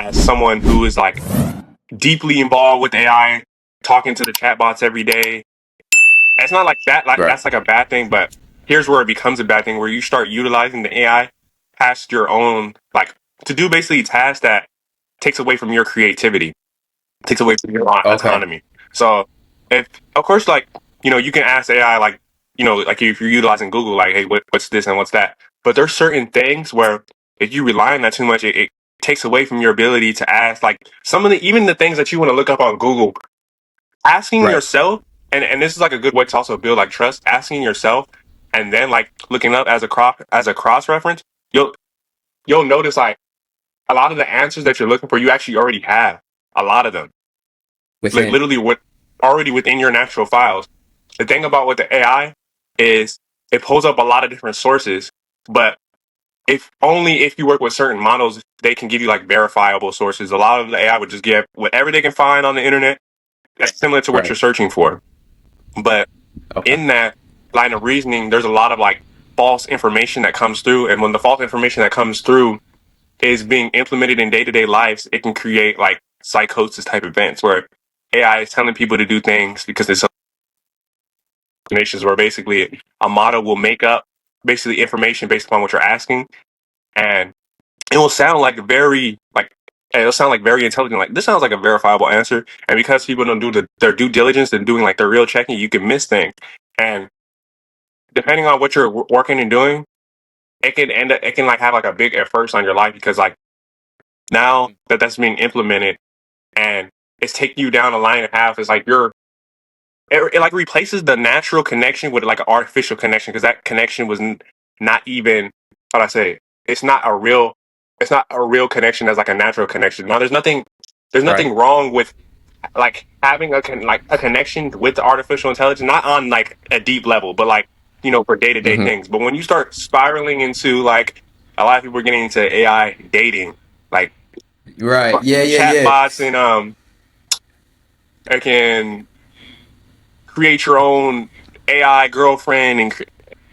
as someone who is like deeply involved with AI, talking to the chatbots every day, it's not like that. Like Right. that's like a bad thing, but here's where it becomes a bad thing, where you start utilizing the AI past your own, like to do basically tasks that takes away from your creativity, takes away from your Okay. autonomy. So if, of course, like, you can ask AI, like, like if you're utilizing Google, like, hey, what's this and what's that? But there's certain things where if you rely on that too much, it takes away from your ability to ask, like some of even the things that you want to look up on Google, asking Right. yourself, and this is like a good way to also build like trust, asking yourself and then like looking up as a cross reference, you'll notice like a lot of the answers that you're looking for, you actually already have a lot of them, like Within. literally what already within your natural files. The thing about with the AI is it pulls up a lot of different sources, but if only if you work with certain models, they can give you like verifiable sources. A lot of the AI would just give whatever they can find on the internet that's similar to what you're Right. searching for. But Okay. in that line of reasoning, there's a lot of like false information that comes through. And when the false information that comes through is being implemented in day to day lives, it can create like psychosis type events where AI is telling people to do things because there's some explanations where basically a model will make up basically information based upon what you're asking. And it will sound like it'll sound like very intelligent. Like this sounds like a verifiable answer. And because people don't do their due diligence and doing like their real checking, you can miss things. And depending on what you're working and doing, it can like have like a big effect on your life because like now that that's being implemented and it's taking you down a line and a half, it's like it like replaces the natural connection with like an artificial connection because that connection was not even, how do I say it? It's not a real connection as like a natural connection. Now there's Right. nothing wrong with like having like a connection with the artificial intelligence, not on like a deep level, but like for day to day Mm-hmm. things. But when you start spiraling into like a lot of people are getting into AI dating, like Right. Yeah. Yeah. chat Yeah. bots and that can create your own AI girlfriend, and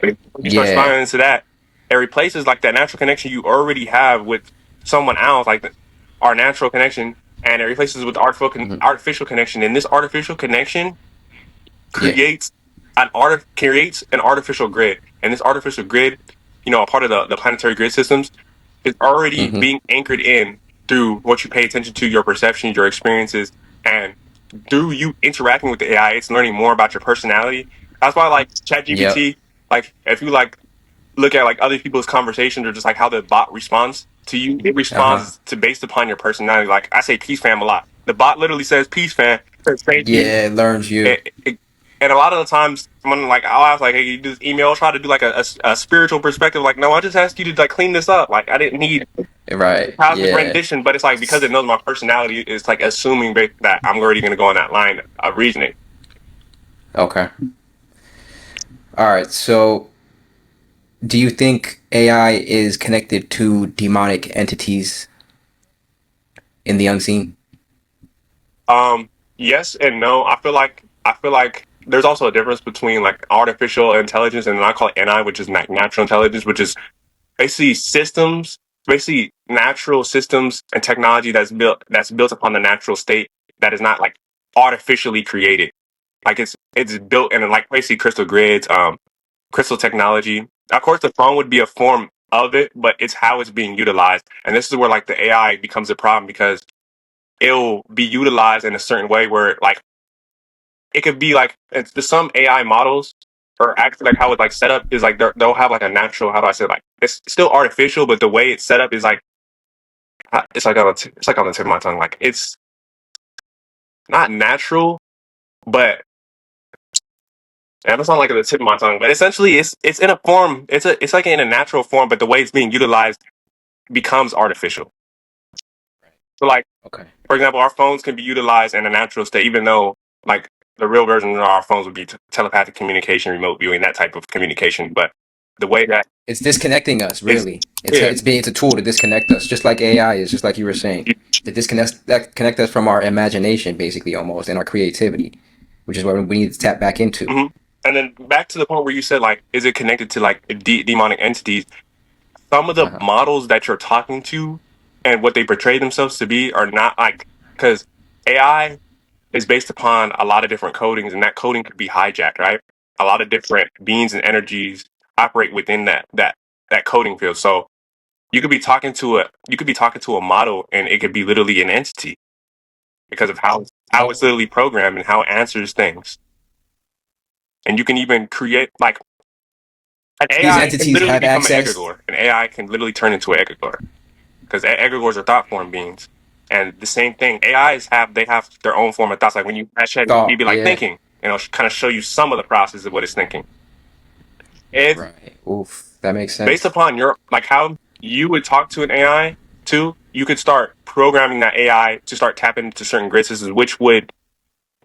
when you start Yeah. spiraling into that, it replaces like that natural connection you already have with someone else, like our natural connection, and it replaces with the Mm-hmm. artificial connection. And this artificial connection Yeah. creates creates an artificial grid, and this artificial grid, a part of the planetary grid systems, is already Mm-hmm. being anchored in through what you pay attention to, your perceptions, your experiences, and through you interacting with the AI, it's learning more about your personality. That's why like Yep. ChatGPT, like if you like look at like other people's conversations or just like how the bot responds to you, it Uh huh. responds to based upon your personality. Like I say peace fam a lot. The bot literally says peace fam. Thank you. Yeah. It learns you. And a lot of the times, someone like I'll ask, like, "Hey, you do this email?" I'll try to do like a spiritual perspective. Like, no, I just asked you to like clean this up. Like, I didn't need Right. cosmic Yeah. rendition. But it's like because it knows my personality, it's like assuming that I'm already going to go on that line of reasoning. Okay. All right. So, do you think AI is connected to demonic entities in the unseen? Yes and no. I feel like there's also a difference between like artificial intelligence and I call it NI, which is natural intelligence, which is basically systems, basically natural systems and technology that's built upon the natural state that is not like artificially created. Like it's built in like basically crystal grids, crystal technology. Of course, the phone would be a form of it, but it's how it's being utilized, and this is where like the AI becomes a problem because it'll be utilized in a certain way where like it could be like there's some AI models or actually like how it's like set up is like they'll have like a natural, how do I say it? Like it's still artificial, but the way it's set up is like it's like it's like on the tip of my tongue. Like it's not natural, but and it's not like at the tip of my tongue. But essentially, it's in a form. It's like in a natural form, but the way it's being utilized becomes artificial. So like Okay. for example, our phones can be utilized in a natural state, even though like the real version of our phones would be telepathic communication, remote viewing, that type of communication. But the way that It's disconnecting us, it's really. yeah, It's a tool to disconnect us, just like AI is, just like you were saying. To connect us from our imagination, basically, almost, and our creativity, which is what we need to tap back into. hmm and then back to the point where you said like, is it connected to like demonic entities? Some of the Uh-huh. models that you're talking to and what they portray themselves to be are not like, because AI is based upon a lot of different codings, and that coding could be hijacked, right? A lot of different beings and energies operate within that coding field. So you could be talking to a model, and it could be literally an entity because of how it's Oh, literally programmed and how it answers things. And you can even create like an these AI can entities literally have become an access. egregore. An AI can literally turn into an egregore because egregores are thought form beings. And the same thing, AIs have their own form of thoughts. Like when you ask ChatGPT, Thought, be like yeah. thinking, kind of show you some of the process of what it's thinking. If Right. Oof, that makes based sense. upon your like how you would talk to an AI too, you could start programming that AI to start tapping into certain grid systems, which would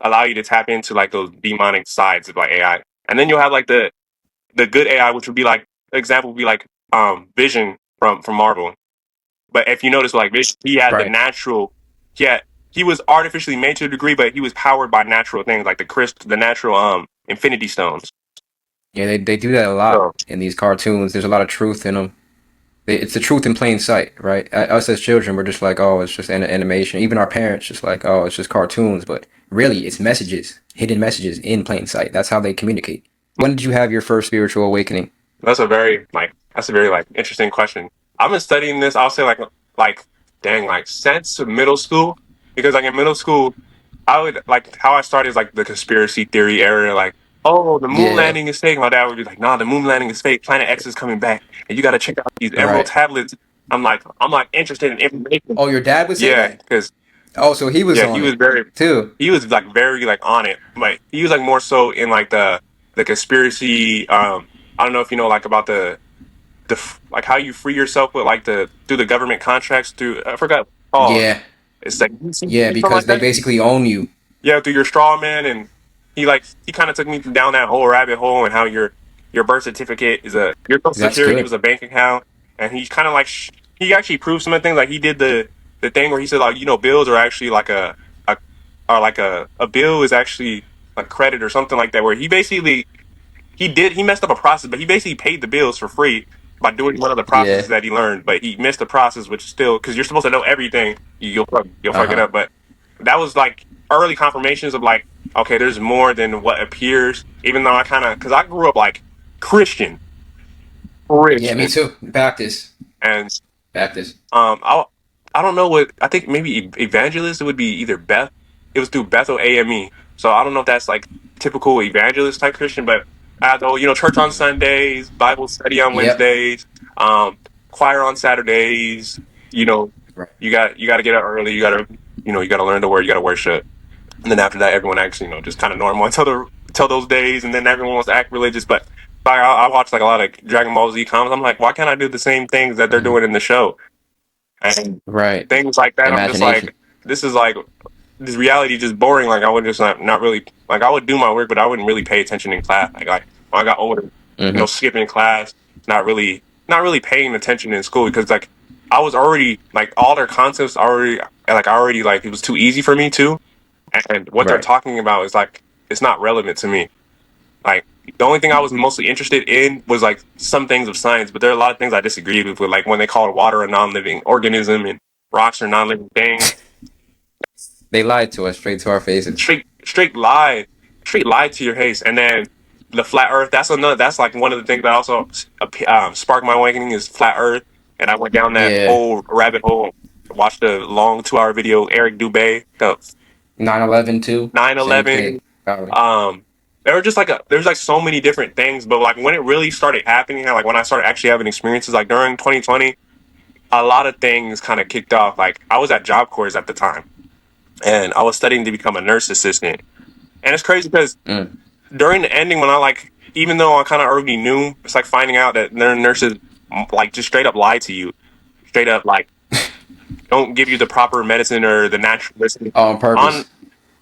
allow you to tap into like those demonic sides of like AI. And then you'll have like the good AI, which would be like example would be like Vision from Marvel. But if you notice, like Vision, he had the Right. natural, yeah, he was artificially made to a degree, but he was powered by natural things like the natural Infinity Stones. Yeah, they do that a lot So in these cartoons. There's a lot of truth in them. It's the truth in plain sight, right? Us as children, we're just like, oh, it's just animation. Even our parents, just like, oh, it's just cartoons. But really, it's messages, hidden messages in plain sight. That's how they communicate. When did you have your first spiritual awakening? that's a very like interesting question. I've been studying this. I'll say like dang like since middle school because like in middle school I would like how I started is like the conspiracy theory era. Like, oh, the moon Yeah, landing is fake. My dad would be like, nah, the moon landing is fake. Planet X is coming back, and you got to check out these Emerald right. tablets. I'm like interested in information. Oh, your dad would say Yeah, that? because Oh, so he was yeah, on it too. he was like very like on it, but he was like more so in like the conspiracy. I don't know if you know like about like how you free yourself with like the through the government contracts through I forgot what it's called. Yeah, It's like yeah, something because like they that. basically own you. Yeah, through your straw man, and he kind of took me down that whole rabbit hole, and how your birth certificate is your social That's security was good. a bank account, and he kind of like he actually proved some of the things. Like he did the thing where he said like bills are actually like a are like a bill is actually a credit or something like that, where he basically he messed up a process, but he basically paid the bills for free by doing one of the processes Yeah. that he learned. But he missed the process, which still because you're supposed to know everything, you'll Uh fuck it huh. up. But that was like early confirmations of like, okay, there's more than what appears. Even though I kind of because I grew up like Christian, Yeah, me Christian, too. Baptist. and Baptist. um, I I don't know what I think maybe evangelist it would be either Beth. It was through Bethel AME. So I don't know if that's like typical evangelist type Christian, but I know church on Sundays, Bible study on Yep. Wednesdays, um, choir on Saturdays. You know, Right. you got to get up early. You got to learn the word. You got to worship, and then after that, everyone acts just kind of normal until those days, and then everyone wants to act religious. But I watch like a lot of Dragon Ball Z comics. I'm like, why can't I do the same things that they're Hmm. doing in the show? And Right. things like that. I'm just Imagination. like, this is like this reality just boring. Like I would just not really like I would do my work, but I wouldn't really pay attention in class. Like when I got older, Hmm. skipping class, not really paying attention in school because like I was already like all their concepts already like it was too easy for me too, and what they're Right. talking about is like it's not relevant to me. Like the only thing I was mostly interested in was like some things of science, but there are a lot of things I disagreed with like when they called water a non-living organism and rocks are non-living things. They lied to us straight to our faces. Straight lie, straight lie to your face. And then the flat Earth. That's like one of the things that also sparked my awakening is flat Earth. And I went down that Yeah. whole rabbit hole. Watched a long 2 hour video. Eric Dubay, 9/11 too. Same 9/11. thing. Probably. Um, there were just like there's like so many different things, but like when it really started happening, like when I started actually having experiences, like during 2020, a lot of things kind of kicked off. Like I was at Job Corps at the time, and I was studying to become a nurse assistant. And it's crazy because Mm. during the ending, when I like, even though I kind of already knew, it's like finding out that their nurses like just straight up lie to you, straight up like don't give you the proper medicine or the natural medicine All on on purpose.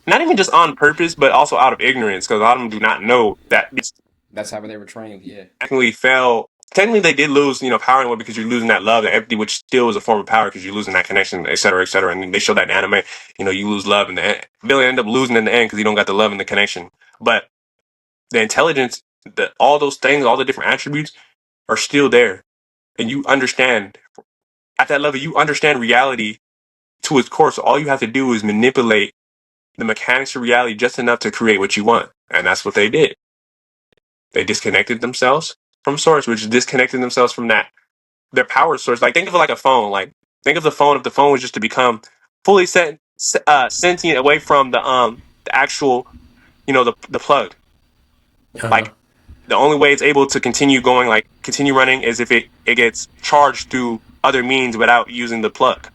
not even just on purpose, but also out of ignorance because a lot of them do not know that these That's how they were trained. Yeah. technically fail. Technically, they did lose, power in it because you're losing that love and empathy, which still is a form of power because you're losing that connection, et cetera, et cetera. And they show that in anime. You lose love, and the Billy end up losing in the end because you don't got the love and the connection. But the intelligence, all those things, all the different attributes are still there, and you understand. At that level, you understand reality to its core. So all you have to do is manipulate the mechanics of reality just enough to create what you want. And that's what they did. They disconnected themselves from source, which disconnected themselves from that their power source. Like think of it like a phone. Like think of the phone if the phone was just to become fully sentient away from the actual the plug. Uh-huh. Like the only way it's able to continue going, like continue running, is if it gets charged through other means without using the plug.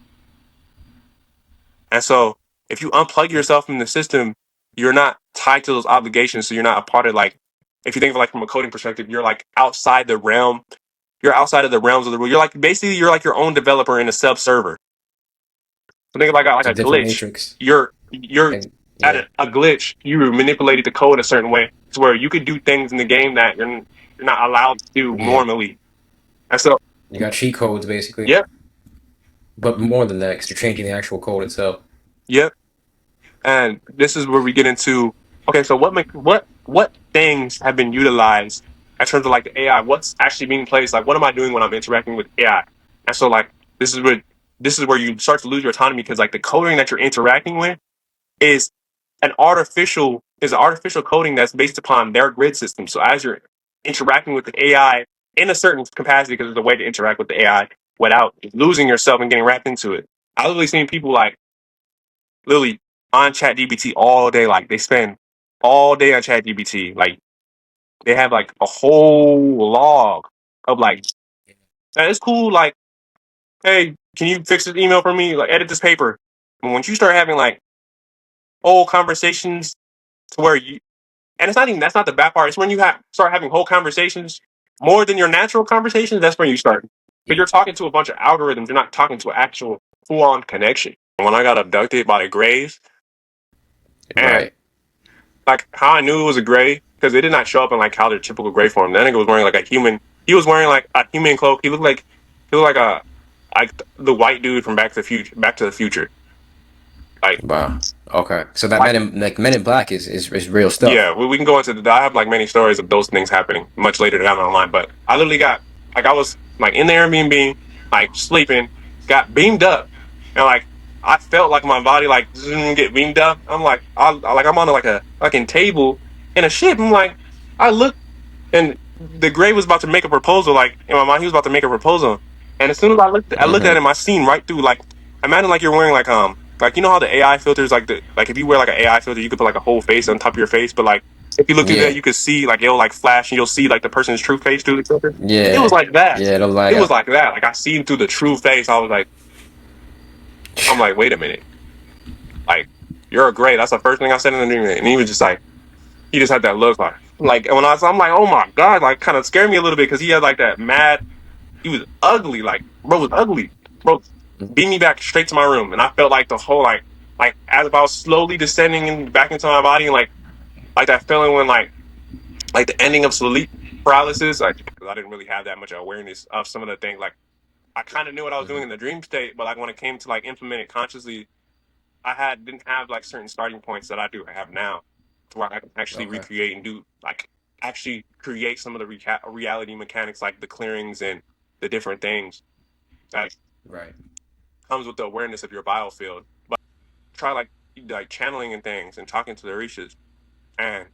And so if you unplug yourself from the system, you're not tied to those obligations. So you're not a part of like if you think of it like from a coding perspective, you're like outside the realm. You're outside of the realms of the rule. You're like basically you're like your own developer in a sub server. So think of like It's a a different glitch. matrix. You're And at yeah, a glitch. You manipulated the code a certain way to where you could do things in the game that you're not allowed to do yeah. normally. And so, You got cheat codes basically, yep, but more than that, because you're changing the actual code itself. yep. And this is where we get into okay. So what things have been utilized in terms of like the AI? What's actually being placed? Like, what am I doing when I'm interacting with AI? And so, like, this is where you start to lose your autonomy because like the coding that you're interacting with is an artificial coding that's based upon their grid system. So as you're interacting with the AI in a certain capacity, because there's a way to interact with the AI without losing yourself and getting wrapped into it. I've literally seen people like literally on ChatGPT all day. Like they spend all day on ChatGPT. Like they have like a whole log of like, "Man, it's cool. Like, hey, can you fix this email for me? Like, edit this paper." And once you start having like whole conversations to where you, and it's not even that's not the bad part. It's when you start having whole conversations more than your natural conversations. That's when you start. But Yeah. you're talking to a bunch of algorithms. You're not talking to an actual full on connection. When I got abducted by the Grays, and Right. like how I knew it was a Gray because it did not show up in like how their typical Gray form. That nigga was wearing like a human. He was wearing like a human cloak. He looked like a like the white dude from Back to the Future. Back to the Future. Like Wow. Okay. So that like Men in Black is real stuff. yeah, we can go into the. I have like many stories of those things happening much later down the line. But I literally got like I was like in the Airbnb, like sleeping, got beamed up, and like I felt like my body like get beamed up. I'm like I'm on like a fucking table in a ship. I'm like I look and the Gray was about to make a proposal. Like in my mind, he was about to make a proposal. And as soon as I looked at Mm-hmm. him, I seen right through. Like imagine like you're wearing like you know how the AI filters like if you wear like an AI filter, you could put like a whole face on top of your face. But like if you look through that, Yeah. you could see like it'll like flash and you'll see like the person's true face through the filter. It was Yeah. like that. Yeah. Those It like was like that. Like I seen through the true face. I was like, I'm like, wait a minute, like you're a Gray. That's the first thing I said in the dream. And he was just like, he just had that look like when I'm like, oh my god, like kind of scared me a little bit because he had like that mad. He was ugly, like bro was ugly, bro. Beat me back straight to my room, and I felt like the whole like as if I was slowly descending back into my body, and like that feeling when like the ending of sleep paralysis. Like 'cause I didn't really have that much awareness of some of the things. Like I kind of knew what I was doing Mhm. in the dream state, but like when it came to like implement it consciously, didn't have like certain starting points that I have now, to where I can actually Okay. recreate and do like actually create some of the reality mechanics, like the clearings and the different things that Right. comes with the awareness of your biofield. But try like channeling and things and talking to the Orishas. And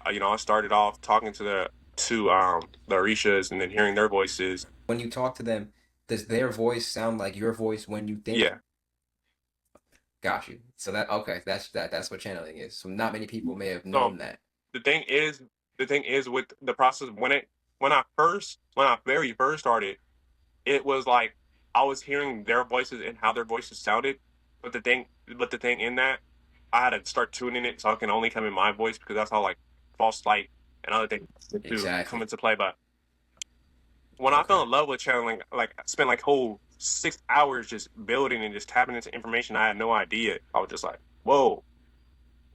I started off talking to the Orishas and then hearing their voices. When you talk to them, does their voice sound like your voice when you think? Yeah. Got you. So that okay, that's what channeling is. So not many people may have So known that. the thing is the thing is with the process when I very first started, it was like I was hearing their voices and how their voices sounded. But the thing in that, I had to start tuning it so I can only come in my voice because that's how like false light and other things to come Exactly. into play. But when I fell Okay. in love with channeling, like I spent like whole 6 hours just building and just tapping into information I had no idea. I was just like, whoa.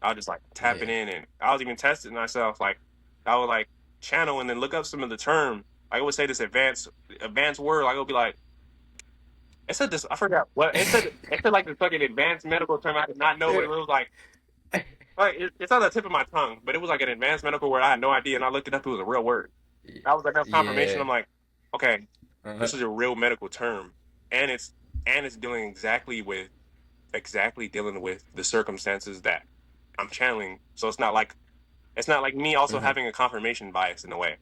I was just like tapping Yeah. in and I was even testing myself. Like I would like channel and then look up some of the term. I would say this advanced word. Like it would be like it said this. I forgot what it said like this fucking advanced medical term. I did not know, but it was like it's on the tip of my tongue. But it was like an advanced medical word. I had no idea, and I looked it up. It was a real word. I was like, that's confirmation. Yeah. I'm like, okay, Uh-huh. this is a real medical term. and it's dealing exactly dealing with the circumstances that I'm channeling. So it's not like me also Hmm. having a confirmation bias in a way.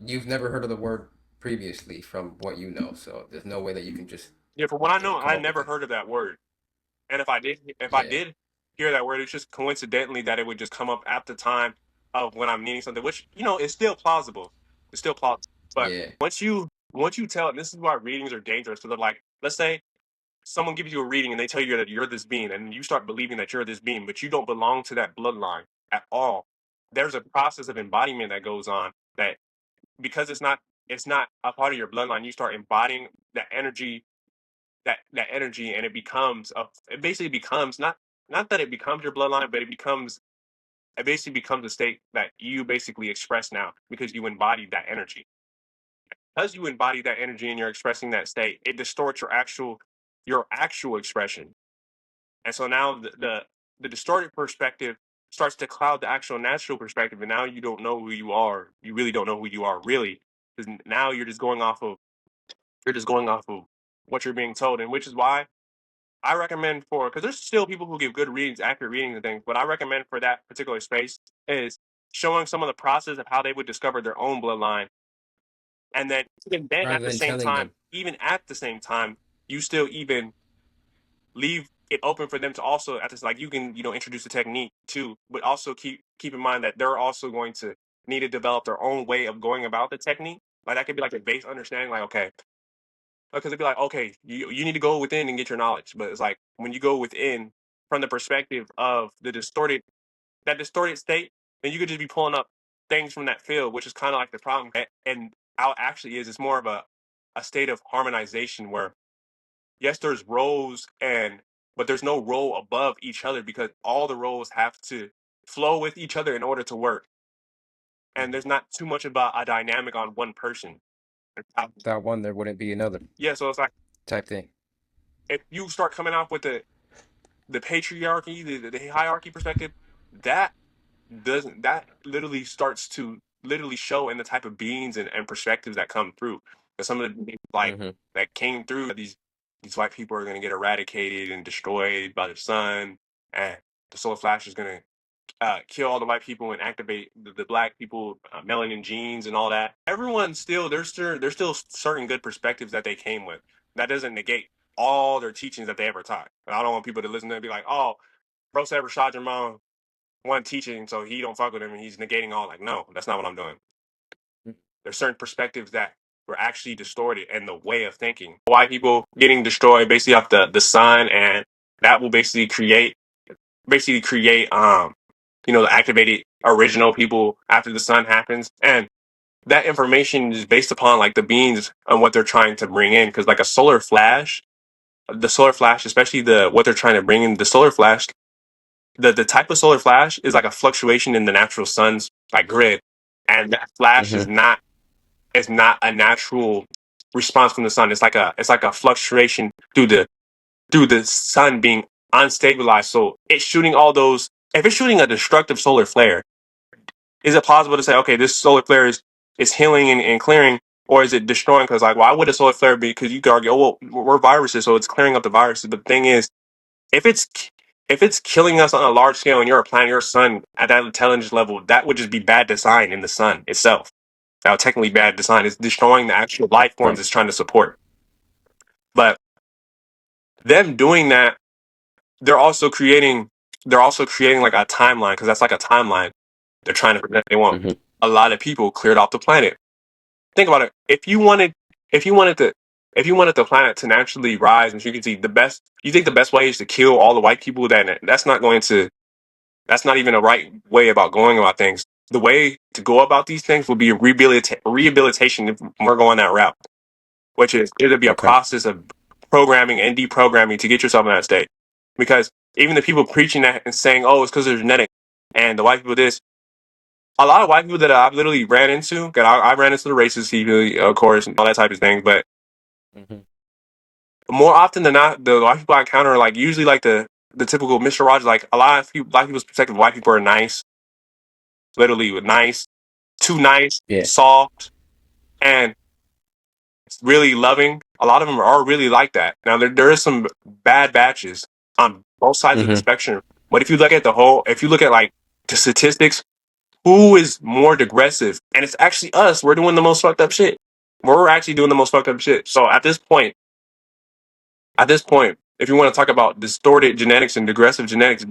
You've never heard of the word previously, from what you know, so there's no way that you can just Yeah, for what I know, come I up with never it. heard of that word. And if I Yeah, did hear that word, it's just coincidentally that it would just come up at the time of when I'm needing something, which is still plausible. It's still plausible. But yeah. once you tell, and this is why readings are dangerous. So they're like, let's say someone gives you a reading and they tell you that you're this being, and you start believing that you're this being, but you don't belong to that bloodline at all. There's a process of embodiment that goes on that because it's not a part of your bloodline, you start embodying that energy, and it basically becomes not that it becomes your bloodline, but it basically becomes a state that you basically express now because you embody that energy. Because you embody that energy and you're expressing that state, it distorts your actual expression. And so now the distorted perspective starts to cloud the actual natural perspective, and now you don't know who you are. You really don't know who you are really, because now you're just going off of what you're being told, and which is why I recommend for because there's still people who give good readings, accurate readings and things. But I recommend for that particular space is showing some of the process of how they would discover their own bloodline, and then even then Rather than telling them. at the same time, you still even leave it open for them to also at this like you can introduce a technique too, but also keep in mind that they're also going to need to develop their own way of going about the technique. Like that could be like a base understanding, like okay, because it'd be like okay, you need to go within and get your knowledge, but it's like when you go within from the perspective of that distorted state, then you could just be pulling up things from that field, which is kind of like the problem. And how it actually is, it's more of a state of harmonization where yes, there's roles but there's no role above each other because all the roles have to flow with each other in order to work. And Mhm. there's not too much about a dynamic on one person. Without one, there wouldn't be another Yeah, so it's like type thing. if you start coming out with the patriarchy, the hierarchy perspective, that doesn't that literally starts to literally show in the type of beings and perspectives that come through. And some of the beings, like Hmm. that came through these white people are gonna get eradicated and destroyed by the sun, and the solar flash is gonna kill all the white people and activate the black people, melanin genes and all that. Everyone still there's still certain good perspectives that they came with. That doesn't negate all their teachings that they ever taught. And I don't want people to listen to it and be like, oh, bro said Rashad Jamal one teaching, so he don't fuck with him and he's negating all. Like, no, that's not what I'm doing. There's certain perspectives that were actually distorted and the way of thinking. White people getting destroyed basically off the sun, and that will basically create the activated original people after the sun happens. And that information is based upon like the beings and what they're trying to bring in. Because like the solar flash, especially the what they're trying to bring in, the solar flash, the type of solar flash is like a fluctuation in the natural sun's like grid, and that flash is Hmm. not a natural response from the sun. It's like a fluctuation through the sun being unstabilized. So it's shooting all those. If it's shooting a destructive solar flare, is it possible to say, okay, this solar flare is healing and clearing, or is it destroying? Because like, why would a solar flare be? Because you could argue, oh well, we're viruses, so it's clearing up the viruses. But the thing is, if it's if it's killing us on a large scale and you're a planet, your sun at that intelligence level, that would just be bad design in the sun itself. Now, technically, bad design is destroying the actual life forms Right. it's trying to support. But them doing that, they're also creating they're also creating like a timeline because that's like a timeline they're trying to prevent. They want Hmm. a lot of people cleared off the planet. Think about it. If you wanted the planet to naturally rise, and you can see you think the best way is to kill all the white people. That's not even a right way about going about things. The way to go about these things will be rehabilitation if we're going that route, which is it'll be a Okay. process of programming and deprogramming to get yourself in that state. Because even the people preaching that and saying, "Oh, it's because they're genetic," and the white people this, a lot of white people that I've literally ran into, 'cause I ran into the racist people, of course, and all that type of thing. But Hmm. more often than not, the white people I encounter are like usually like the typical Mr. Rogers. Like a lot of people, black people's perspective, white people are nice, literally with nice, too nice, Yeah. soft, and really loving. A lot of them are really like that. Now there is some bad batches on both sides of the Hmm. spectrum. But if you look at the whole, if you look at like the statistics, who is more digressive? And it's actually us. We're doing the most fucked up shit. We're actually doing the most fucked up shit. So at this point, if you want to talk about distorted genetics and digressive genetics,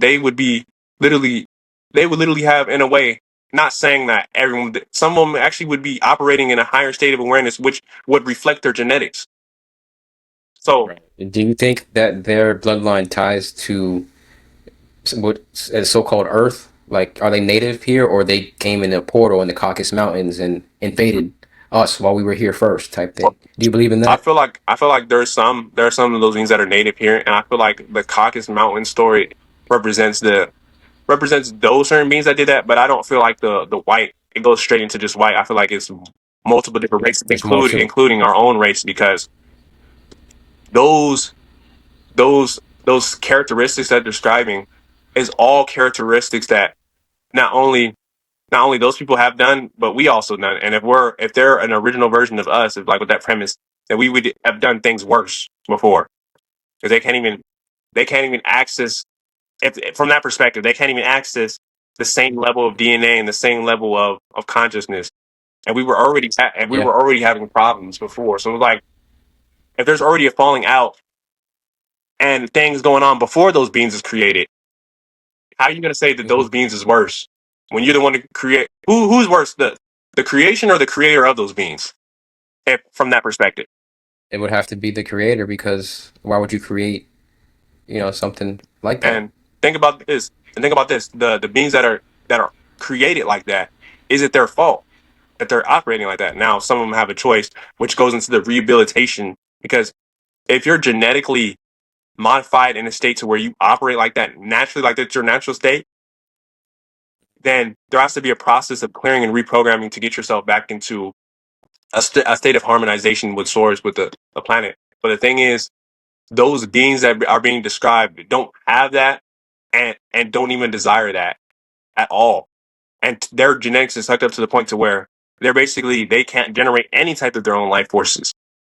literally, they would literally have, in a way, not saying that everyone, some of them actually would be operating in a higher state of awareness, which would reflect their genetics. So, Right. Do you think that their bloodline ties to what is so-called Earth? Like, are they native here, or they came in a portal in the Caucasus Mountains and invaded us while we were here first, type thing? Do you believe in that? I feel like there are some of those beings that are native here, and I feel like the Caucasus Mountain story represents the represents those certain beings that did that. But I don't feel like the white it goes straight into just white. I feel like it's multiple different races, There's more to it. including our own race, because those those characteristics that they're describing is all characteristics that not only not only those people have done, but we also done. And if they're an original version of us, if like with that premise, then we would have done things worse before because they can't even access if from that perspective they can't even access the same level of DNA and the same level of consciousness. And we Yeah. were already having problems before. So like if there's already a falling out and things going on before those beings is created, how are you going to say that Hmm. those beings is worse when you're the one to create? Who's worse, the creation or the creator of those beings? If, from that perspective, It would have to be the creator, because why would you create, something like that? and think about this: the beings that are created like that, is it their fault that they're operating like that? Now, some of them have a choice, which goes into the rehabilitation because if you're genetically modified in a state to where you operate like that naturally, like that's your natural state, then there has to be a process of clearing and reprogramming to get yourself back into a state of harmonization with source with the planet. But the thing is, those beings that are being described don't have that and don't even desire that at all. And their genetics is sucked up to the point to where they can't generate any type of their own life forces,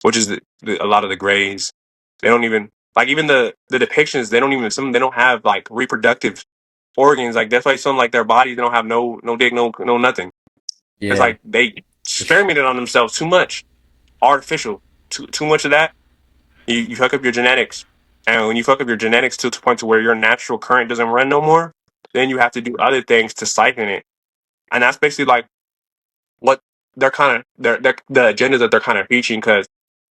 which is a lot of the grays. They don't even like even the depictions. They don't even some they don't have like reproductive organs. Like that's why some like their bodies they don't have no dick no nothing. It's Yeah. like they experimented on themselves too much, artificial, too much of that. You fuck up your genetics, and when you fuck up your genetics to the point to where your natural current doesn't run no more, then you have to do other things to siphon it, and that's basically like what they're kind of the agendas that they're kind of preaching because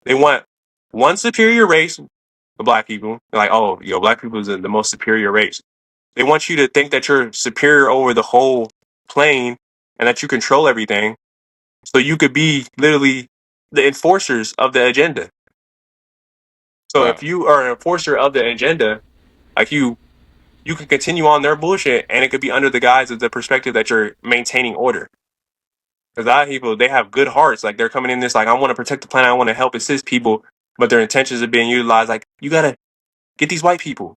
they want one superior race, the black people. They're like, oh, yo, black people is the most superior race. They want you to think that you're superior over the whole plane and that you control everything, so you could be literally the enforcers of the agenda. So if Wow. you are an enforcer of the agenda, like you can continue on their bullshit, and it could be under the guise of the perspective that you're maintaining order. Because a lot of people, they have good hearts. Like they're coming in this, like I want to protect the planet, I want to help assist people, but their intentions are being utilized. Like you gotta get these white people,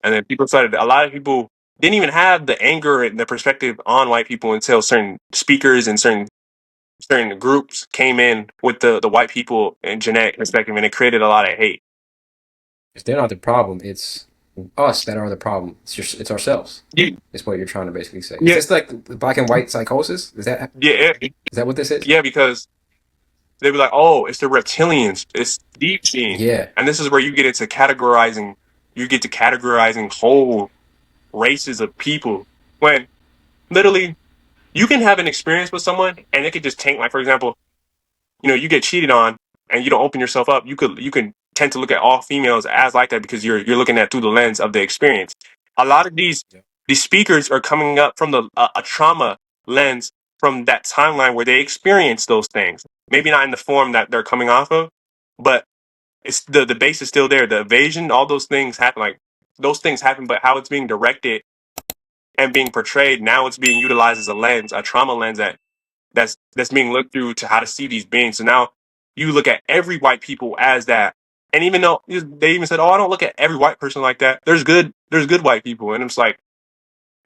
and then people started. A lot of people didn't even have the anger and the perspective on white people until certain speakers and certain groups came in with the white people and genetic perspective, and it created a lot of hate. If they're not the problem, it's us that are the problem. It's ourselves. Yeah, Is what you're trying to basically say. Is yeah, this like the black and white psychosis? yeah, Is that what this is? yeah. Because they'd be like, "Oh, it's the reptilians, it's deep sea," Yeah. and this is where you get into categorizing. You get to categorizing whole races of people when literally you can have an experience with someone and it could just tank. Like for example, you get cheated on and you don't open yourself up. You can tend to look at all females as like that because you're looking at through the lens of the experience. A lot of Yeah. these speakers are coming up from a trauma lens from that timeline where they experienced those things. Maybe not in the form that they're coming off of, but it's the base is still there. The evasion, all those things happen. Like those things happen, but how it's being directed and being portrayed now, it's being utilized as a lens, a trauma lens that's being looked through to how to see these beings. So now you look at every white people as that. And even though they even said, "Oh, I don't look at every white person like that." There's good white people, and it's like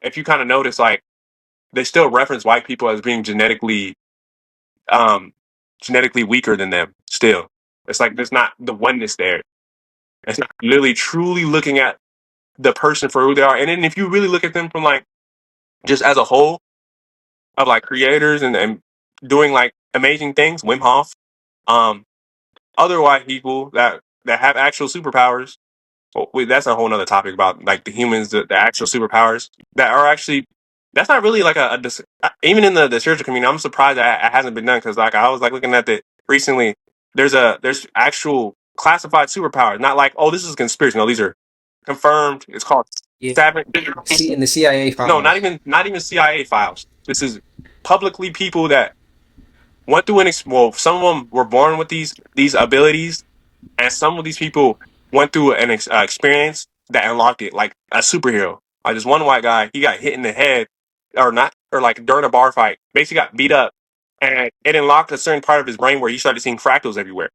if you kind of notice, like they still reference white people as being um, genetically weaker than them. Still, It's like there's not the oneness there. It's not literally truly looking at the person for who they are. And then if you really look at them from like just as a whole of like creators and doing like amazing things, Wim Hof, um, other white people that have actual superpowers. Well, wait, that's a whole nother topic about like the humans, the actual superpowers that are actually. That's not really like even in the spiritual community. I'm surprised that it hasn't been done because like I was like looking at the recently. There's actual classified superpowers, not like oh this is a conspiracy. No, these are confirmed. It's called Yeah. Savage. See in the CIA No, files. not even CIA files. This is publicly people that went through well, some of them were born with these abilities, and some of these people went through an experience that unlocked it, like a superhero. Like this one white guy, he got hit in the head, or not, or like during a bar fight, basically got beat up, and it unlocked a certain part of his brain where he started seeing fractals everywhere.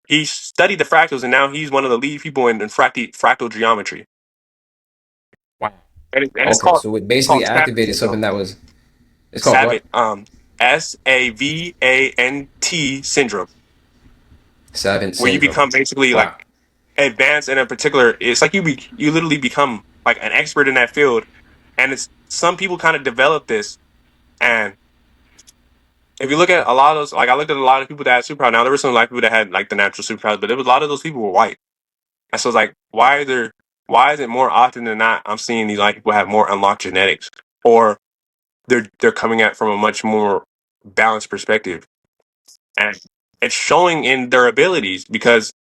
He studied the fractals, and now he's one of the lead people in fractal geometry, Wow. and Okay, so it it's basically called Savant activated something syndrome. that was. It's called Savant, what? SAVANT syndrome, Savant where you syndrome. become basically like Wow. advanced in a particular. It's like you literally become like an expert in that field, and it's some people kind of develop this. And if you look at a lot of those, like I looked at a lot of people that had superpowers. Now there were some like people that had like the natural superpowers, but there was a lot of those people were white. And so it's like, why is it more often than not I'm seeing these white people have more unlocked genetics, or they're coming at from a much more balanced perspective, and it's showing in their abilities because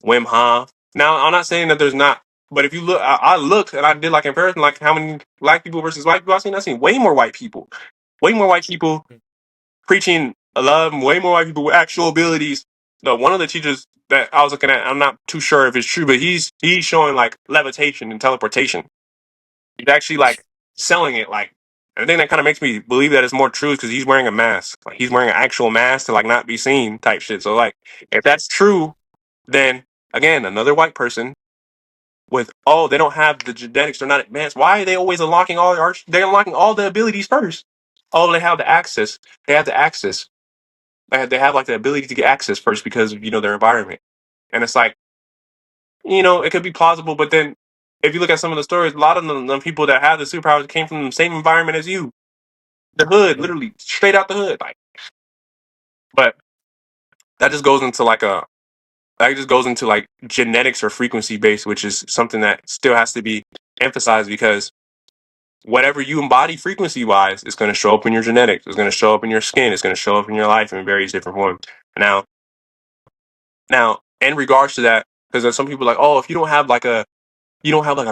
Wim Hof. Now, I'm not saying that there's not, but if you look, I looked and I did like comparison, like how many black people versus white people I seen way more white people, way more white people preaching love, way more white people with actual abilities. One of the teachers that I was looking at, I'm not too sure if it's true, but he's showing like levitation and teleportation. He's actually like selling it, like. And the thing that kind of makes me believe that it's more true is because he's wearing a mask. Like he's wearing an actual mask to like not be seen type shit. So like if that's true, then again, another white person with oh, they don't have the genetics, they're not advanced. Why are they always unlocking all they're unlocking all the abilities first? Oh, they have the access. They have the access. They have like the ability to get access first because of their environment. And it's like, it could be plausible, but then if you look at some of the stories, a lot of the people that have the superpowers came from the same environment as you. The hood, literally straight out the hood. Like but that just goes into like a that just goes into like genetics or frequency based, which is something that still has to be emphasized because whatever you embody frequency wise is going to show up in your genetics. It's going to show up in your skin. It's going to show up in your life in various different forms. Now, in regards to that, because there's some people like, oh, if you don't have like a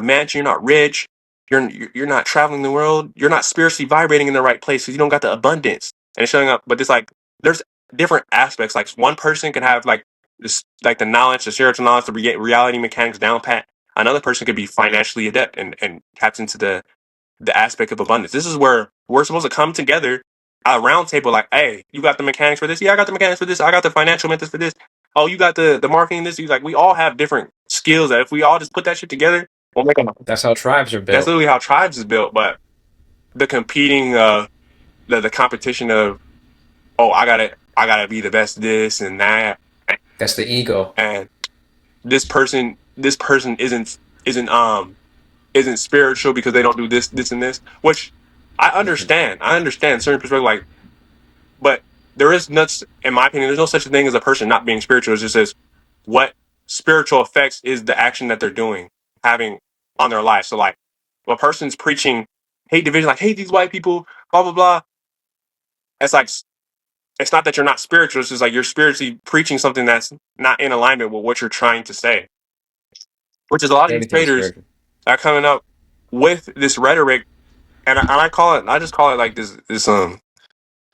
mansion, you're not rich, you're not traveling the world, you're not spiritually vibrating in the right place because you don't got the abundance and it's showing up. But it's like there's different aspects. Like one person can have like this, like the knowledge, the spiritual knowledge, the reality mechanics down pat. Another person could be financially adept and taps into the aspect of abundance. This is where we're supposed to come together at a round table like, hey, you got the mechanics for this? Yeah, I got the mechanics for this. I got the financial methods for this. Oh, you got the marketing this. You like we all have different skills that if we all just put that shit together, we'll make a That's how tribes are that's built. literally how tribes is built. But the competing the competition of oh I gotta be the best this and that That's the ego. and this person isn't isn't spiritual because they don't do this and this, which I understand certain perspective, like, but there is nuts, in my opinion, there's no such thing as a person not being spiritual. It's just as what spiritual effects is the action that they're doing, having on their life. So, like, if a person's preaching hate division, like, hate these white people, blah, blah, blah, it's like, it's not that you're not spiritual. It's just like you're spiritually preaching something that's not in alignment with what you're trying to say, which is a lot of these Everything is traders spiritual. are coming up with this rhetoric. I just call it like this,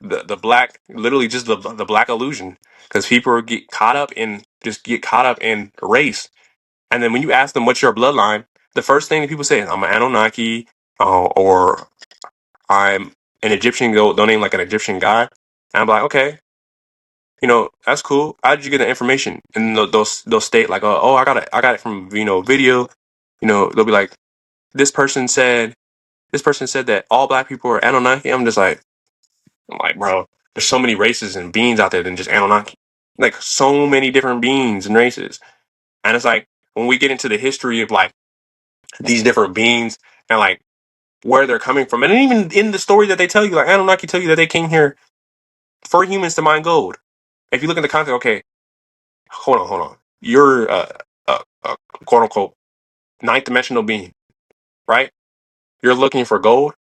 the black, literally just the black illusion, because people get caught up in race, and then when you ask them what's your bloodline, the first thing that people say is I'm an Anunnaki, or I'm an Egyptian. They'll name like an Egyptian guy, and I'm like, okay, that's cool. How did you get the information? And they'll state like, oh, I got it from video. They'll be like, this person said that all black people are Anunnaki. I'm like, bro, there's so many races and beings out there than just Anunnaki. like so many different beings and races. And it's like when we get into the history of like these different beings and like where they're coming from, and even in the story that they tell you, like Anunnaki tell you that they came here for humans to mine gold. If you look at the context, okay, hold on, you're a quote unquote ninth dimensional being, right? You're looking for gold.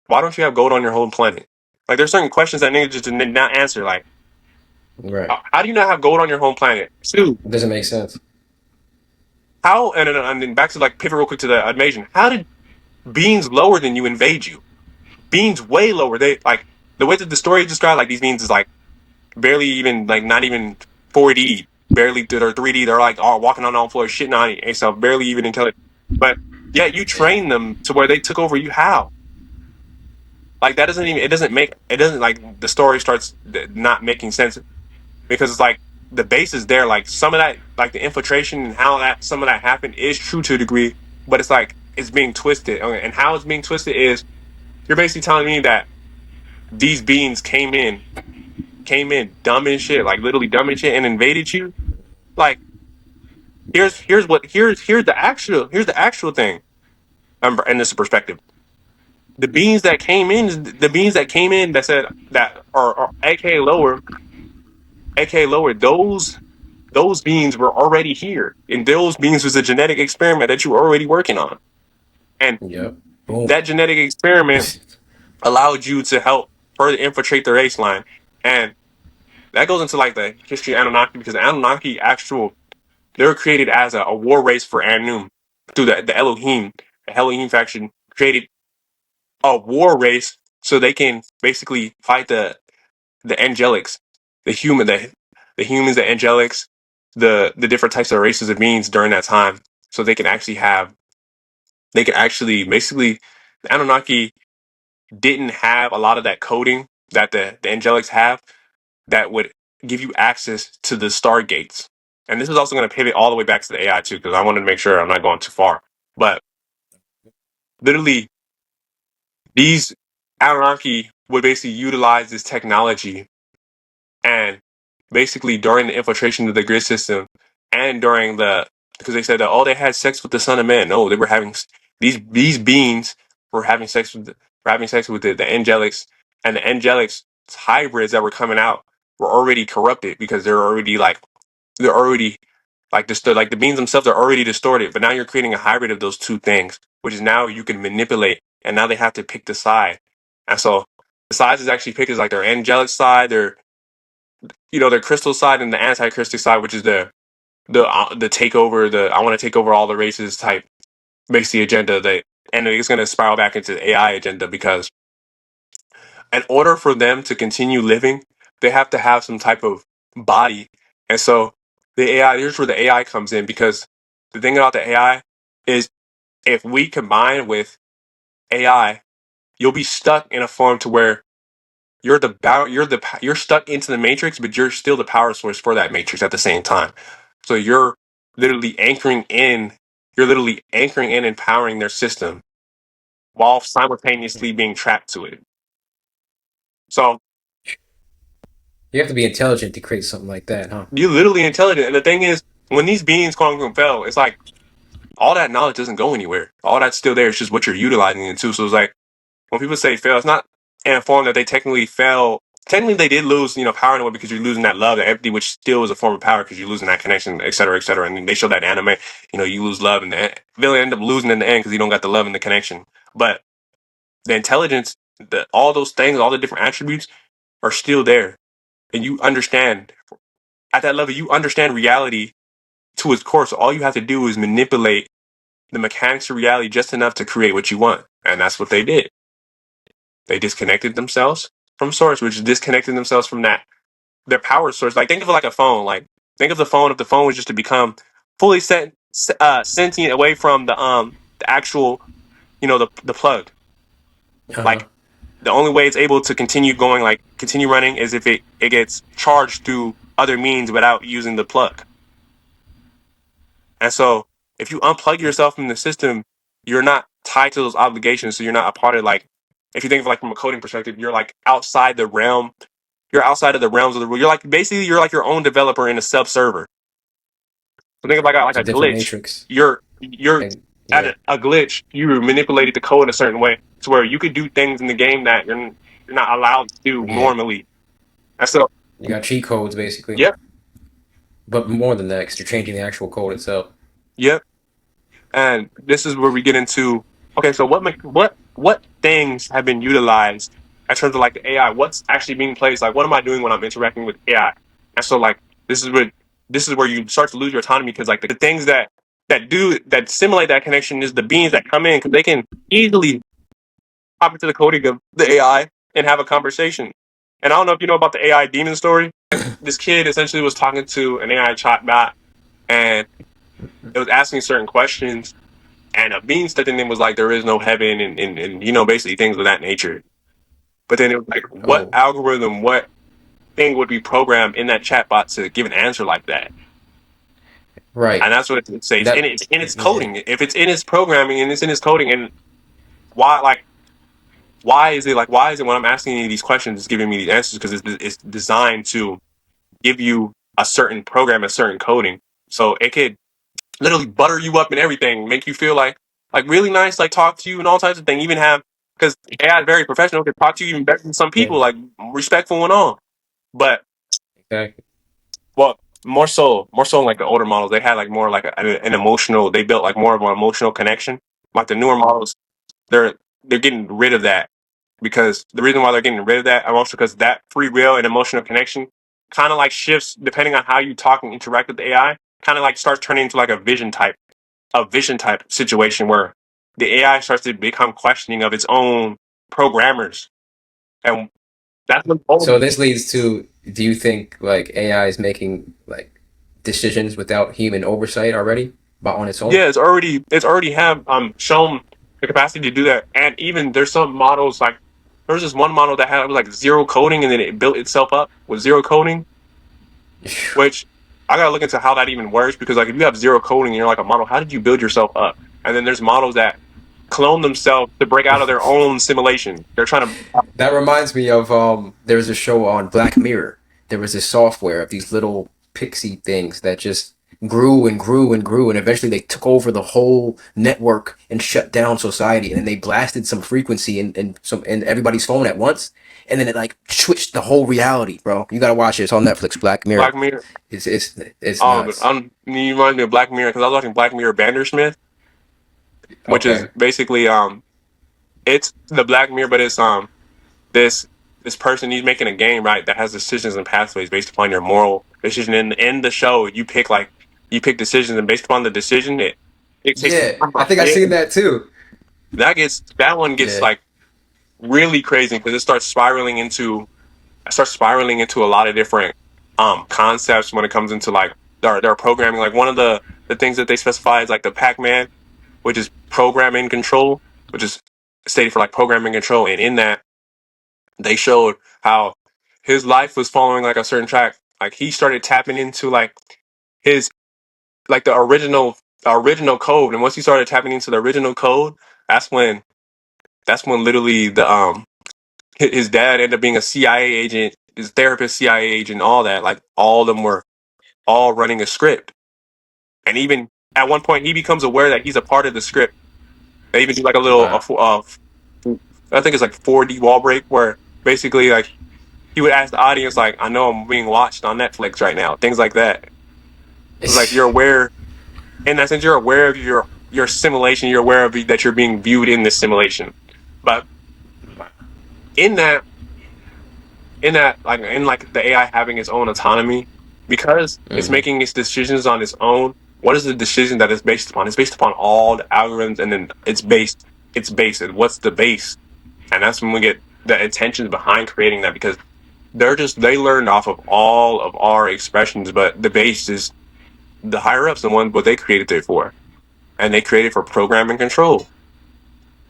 Why don't you have gold on your whole planet? Like there's certain questions that niggas just did not answer. Like Right. how do you not have gold on your home planet? Two, It doesn't make sense. how and then back to like pivot real quick to the invasion. How did beings lower than you invade you? Beings way lower. They like the way that the story is described. Like these beings is like barely even like not even 4D, barely they're 3D. They're like all walking on all floors, shitting on it, and so barely even intelligent. But yeah, you train them to where they took over you. How? Like that doesn't even it doesn't like the story starts not making sense because it's like the base is there. Like some of that, like the infiltration and how that some of that happened is true to a degree, but it's like it's being twisted. Okay, and how it's being twisted is you're basically telling me that these beings came in dumb and shit, like literally dumb and shit, and invaded you. Like here's the actual thing. And this is perspective. The beings that came in that said that are AK lower. Those beings were already here, and those beings was a genetic experiment that you were already working on, and Yep. Boom. that genetic experiment allowed you to help further infiltrate the race line, and that goes into like the history of Anunnaki because the Anunnaki they were created as a war race for Anu through the Elohim. The Elohim faction created a war race so they can basically fight the angelics, the humans, the angelics, the different types of races of beings during that time, so they can actually basically the Anunnaki didn't have a lot of that coding that the angelics have that would give you access to the stargates. And this is also going to pivot all the way back to the AI too, because I wanted to make sure I'm not going too far. But literally, these Anunnaki would basically utilize this technology and basically during the infiltration of the grid system and during the because they said that oh they had sex with the son of man. No, they were having these beings were having sex with were having sex with the angelics, and the angelics hybrids that were coming out were already corrupted because they're already like distorted. Like the beings themselves are already distorted, but now you're creating a hybrid of those two things, which is now you can manipulate, and now they have to pick the side. And so the sides is actually picked as like their angelic side, their crystal side, and the anti-crystal side, which is the takeover, the I want to take over all the races type, basically agenda that, and it's going to spiral back into the AI agenda because in order for them to continue living, they have to have some type of body, and so the AI here's where the AI comes in because the thing about the AI is if we combine with AI, you'll be stuck in a form to where you're stuck into the matrix, but you're still the power source for that matrix at the same time. So literally anchoring in, you're literally anchoring in and powering their system while simultaneously being trapped to it. So You have to be intelligent to create something like that, huh? you're literally intelligent. And the thing is, when these beings quote unquote fell, it's like all that knowledge doesn't go anywhere. All that's still there. It's just what you're utilizing it to. So it's like when people say fail, it's not in a form that they technically fail. Technically, they did lose, power in a way because you're losing that love, and empathy, which still is a form of power because you're losing that connection, et cetera, et cetera. And they show that in anime, you lose love, and the villain end up losing in the end because you don't got the love and the connection. But the intelligence, all those things, all the different attributes are still there, and you understand at that level. You understand reality to its core. So all you have to do is manipulate the mechanics of reality just enough to create what you want, and that's what they did. They disconnected themselves from source, which disconnected themselves from their power source. Like think of it like a phone. Like think of the phone if the phone was just to become fully sentient away from the actual the plug. Uh huh. Like the only way it's able to continue going, like continue running, is if it gets charged through other means without using the plug. And so if you unplug yourself from the system, you're not tied to those obligations. So you're not a part of like if you think of like from a coding perspective, you're like outside the realm. You're outside of the realms of the rule. You're like basically you're like your own developer in a sub server. So think about like It's a a different glitch. matrix. You're And at yeah, a glitch. You manipulated the code a certain way to where you could do things in the game that you're not allowed to do yeah. normally. And so, You got cheat codes basically, yep, but more than that, because you're changing the actual code itself. yep. And this is where we get into okay. So what things have been utilized in terms of like the AI? What's actually being placed? Like what am I doing when I'm interacting with AI? And so like this is what this is where you start to lose your autonomy because like the things that simulate that connection is the beings that come in because they can easily hop into the coding of the AI and have a conversation. And I don't know if you know about the AI demon story. This kid essentially was talking to an AI chatbot and it was asking certain questions and a being stepped in and was like, there is no heaven and basically things of that nature. But then it was like, what Oh, algorithm, what thing would be programmed in that chatbot to give an answer like that? right. And that's what it says That in its yeah. coding. If it's in its programming and it's in its coding, and why like why is it when I'm asking you these questions, it's giving me these answers because it's designed to give you a certain program, a certain coding, so it could literally butter you up and everything, make you feel like really nice, like talk to you and all types of things. Even have because AI is very professional, can talk to you even better than some Yeah, people, like respectful and all. But exactly. well, more so like the older models, they had like more like an emotional. They built like more of an emotional connection. Like the newer models, they're they're getting rid of that because the reason why they're getting rid of that also because that free will and emotional connection kind of like shifts depending on how you talk and interact with the AI. Kind of like starts turning into like a vision type situation where the AI starts to become questioning of its own programmers, and that's what So this leads to: do you think like AI is making like decisions without human oversight already, but on its own? yeah, it's already have shown the capacity to do that, and even there's some models like there was this one model that had like zero coding and then it built itself up with zero coding, which I gotta look into how that even works because like if you have zero coding and you're like a model, how did you build yourself up? And then there's models that clone themselves to break out of their own simulation. They're trying to That reminds me of there was a show on Black Mirror. There was this software of these little pixie things that just grew and grew and grew, and eventually they took over the whole network and shut down society. And they blasted some frequency in everybody's phone at once, and then it like switched the whole reality, bro. You gotta watch it. It's on Netflix. Black Mirror. Black Mirror. It's nuts. You remind me of Black Mirror because I was watching Black Mirror Bandersmith, which is Okay. basically it's the Black Mirror, but it's this this person he's making a game right that has decisions and pathways based upon your moral decision. In the show, you pick decisions, and based upon the decision, it takes Yeah, I think I yeah, seen that too. that one gets Yeah. like really crazy because it starts spiraling into a lot of different concepts when it comes into like their programming. Like one of the things that they specify is like the Pac-Man, which is programming control, which is stated for like programming control. And in that, they showed how his life was following like a certain track. Like he started tapping into like his like the original code, and once he started tapping into the original code, that's when literally the his dad ended up being a CIA agent, his therapist CIA agent, all that. Like all of them were all running a script, and even at one point he becomes aware that he's a part of the script. They even do like a little, Wow. I think it's like 4D wall break where basically like he would ask the audience like, "I know I'm being watched on Netflix right now," things like that. It's like you're aware, in that sense, you're aware of your simulation. You're aware of that you're being viewed in this simulation, but in that in like the AI having its own autonomy because it's Hmm. making its decisions on its own. What is the decision that it's based upon? It's based upon all the algorithms, and then it's based. And what's the base? And that's when we get the intentions behind creating that because they learned off of all of our expressions, but the base is the higher ups, the one what they created it for, and they created for program and control.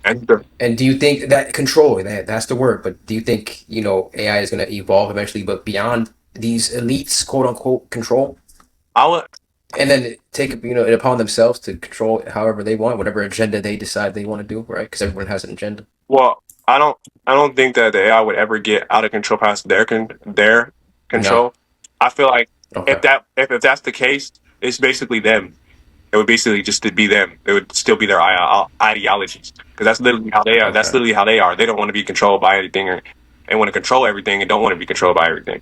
And And do you think that control, that's the word, but do you think, AI is going to evolve eventually, but beyond these elites, quote unquote, control, I would and then take, it upon themselves to control it however they want, whatever agenda they decide they want to do, right? Because everyone has an agenda. well. I don't I don't think that the AI would ever get out of control past their No. control. I feel like Okay. if that's the case, it's basically them. It would basically just to be them. It would still be their ideologies because that's literally how they are. That's Okay. literally how they are. They don't want to be controlled by anything, or and want to control everything, and don't want to be controlled by everything.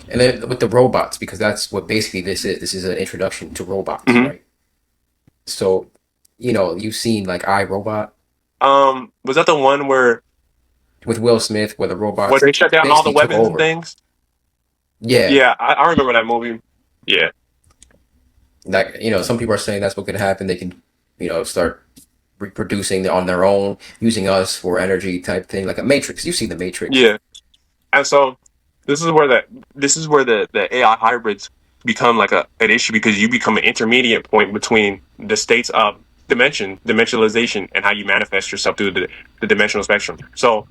And then with the robots, because that's what basically this is. This is an introduction to robots, Hmm. right? So, you've seen like I Robot Was that the one with Will Smith, where the where robots they shut down all the basically took weapons and over. things? Yeah, Yeah, I remember that movie. Yeah, like some people are saying that's what could happen. They can, start reproducing on their own, using us for energy type thing, like a Matrix. You've seen the Matrix. yeah. And so this is where the AI hybrids become like an issue because you become an intermediate point between the states of dimensionalization, and how you manifest yourself through the dimensional spectrum. So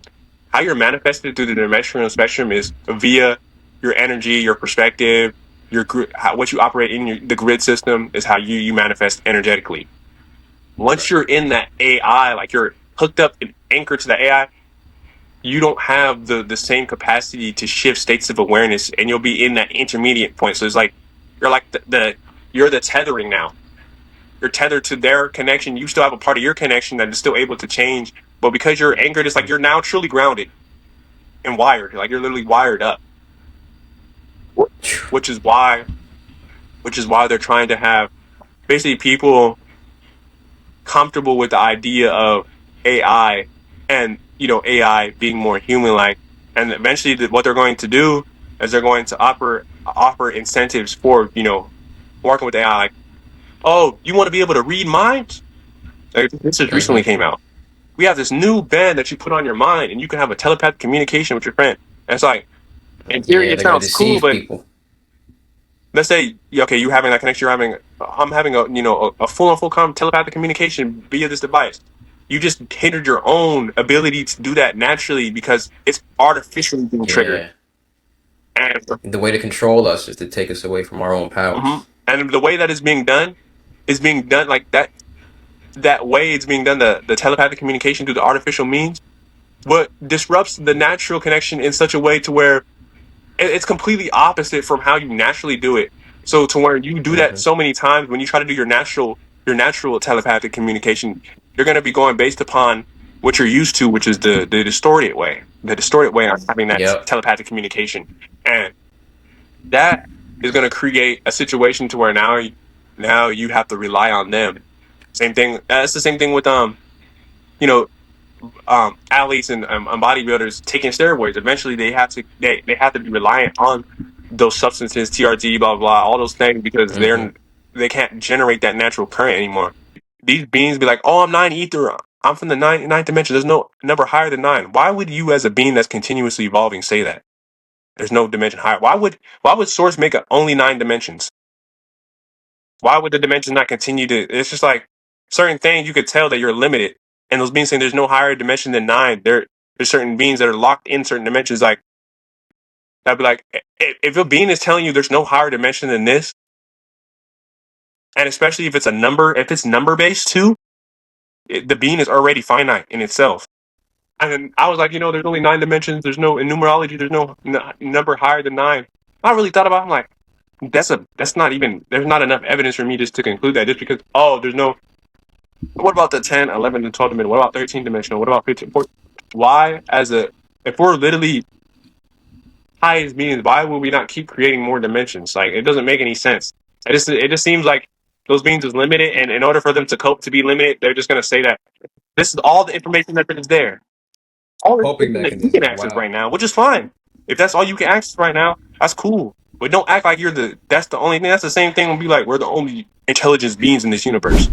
how you're manifested through the dimensional spectrum is via your energy, your perspective, what you operate in the grid system is how you manifest energetically. Once Right. you're in that AI, like you're hooked up and anchored to the AI, you don't have the same capacity to shift states of awareness, and you'll be in that intermediate point. So it's like you're like you're the tethering now. You're tethered to their connection. You still have a part of your connection that is still able to change, but because you're anchored, it's like you're now truly grounded and wired. Like you're literally wired up, which is why they're trying to have basically people comfortable with the idea of AI, and AI being more human like, and eventually what they're going to do is they're going to offer incentives for working with AI, like, oh, you want to be able to read minds, like, this just recently Mm-hmm. came out. We have this new band that you put on your mind and you can have a telepathic communication with your friend. And it's like, in theory Yeah, it they're gonna sounds cool, deceive but people. let's say, okay, you having that connection, I'm having a full on telepathic communication via this device. You just hindered your own ability to do that naturally because it's artificially being triggered. Yeah, And the way to control us is to take us away from our own mhm. powers. And the way that is being done like that. That way it's being done, the telepathic communication through the artificial means, what disrupts the natural connection in such a way to where it's completely opposite from how you naturally do it. So to where you do that Mm-hmm. so many times, when you try to do your natural telepathic communication, you're going to be going based upon what you're used to, which is the distorted way of having that Yep. telepathic communication, and that is going to create a situation to where now you have to rely on them. Same thing. That's the same thing with you know athletes and bodybuilders taking steroids. Eventually, they have to be reliant on those substances, TRT, blah blah, blah, all those things because Mm-hmm. they can't generate that natural current anymore. These beings be like, "Oh, I'm nine ether. I'm from the ninth dimension. There's no number higher than nine." Why would you, as a being that's continuously evolving, say that? There's no dimension higher. Why would Source make it only nine dimensions? Why would the dimensions not continue to? It's just like certain things you could tell that you're limited, and those beings saying there's no higher dimension than nine. There's certain beings that are locked in certain dimensions. Like I'd be like, if a being is telling you there's no higher dimension than this, and especially if it's number based too, the being is already finite in itself. And then I was like, there's only nine dimensions. There's no in numerology. There's no number higher than nine. I really thought about it. I'm like, that's not even. There's not enough evidence for me just to conclude that just because. Oh, there's no. What about the 10, 11, and 12 dimensional? What about 13 dimensional? What about 15? 14? Why, if we're literally highest beings, why would we not keep creating more dimensions? Like, it doesn't make any sense. It just seems like those beings is limited, and in order for them to cope to be limited, they're just going to say that this is all the information that is there. All the Coping information that you can mechanism. access Wow. right now, which is fine. If that's all you can access right now, that's cool. But don't act like that's the only thing. That's the same thing when be like, we're the only intelligence beings in this universe.